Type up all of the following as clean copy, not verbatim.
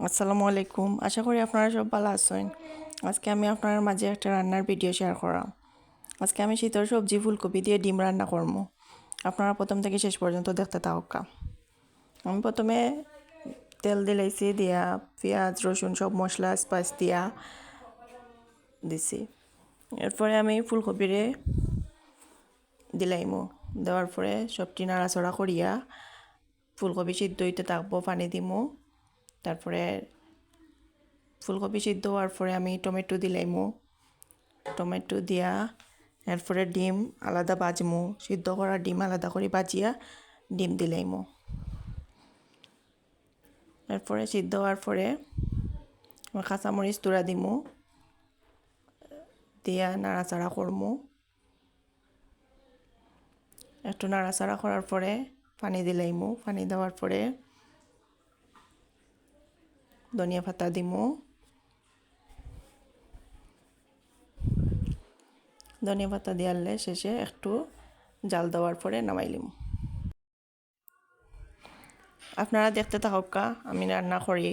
আসসালামু আলাইকুম। আশা করি আপনারা সব ভালো আছেন। আজকে আমি আপনার মাঝে একটা রান্নার ভিডিও শেয়ার করাম। আজকে আমি শীতের সবজি ফুলকপি দিয়ে ডিম রান্না করবো। আপনারা প্রথম থেকে শেষ পর্যন্ত দেখতে থাকা। আমি প্রথমে তেল দিলাইছি, দিয়া পেঁয়াজ রসুন সব মশলা স্পাইস দিয়া দিছি। এরপরে আমি ফুলকপিরে দিলাইমো, দেওয়ার পরে সবটি নাড়াচড়া করিয়া ফুলকপি সিদ্ধ হইতে থাকবো, পানি দিমো। তারপরে ফুলকপি সিদ্ধ হওয়ার পরে আমি টমেটো দিলাইমো, টমেটো দিয়া এরপরে ডিম আলাদা ভাজমো, সিদ্ধ করা ডিম আলাদা করে ভাজিয়া ডিম দিলাইমো। এরপরে সিদ্ধ হওয়ার পরে কাঁচামরিচ তুরা দিমো, দিয়া নাড়াচাড়া করমো। একটু নাড়াচাড়া করার পরে পানি দিলাইমো, পানি দেওয়ার পরে ধনিয়া পাতা দিমো, ধনিয়া পাতা দিয়ালে শেষে একটু জাল দেওয়ার পরে নামাইলিম। আপনারা দেখতে থাকা, আমি রান্না করি।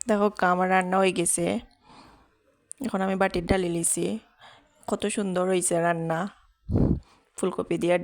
দেখো আমার রান্না হয়ে গেছে। এখন আমি বাটির ডালি লিছি। কত সুন্দর হয়েছে রান্না, ফুলকপি দিয়া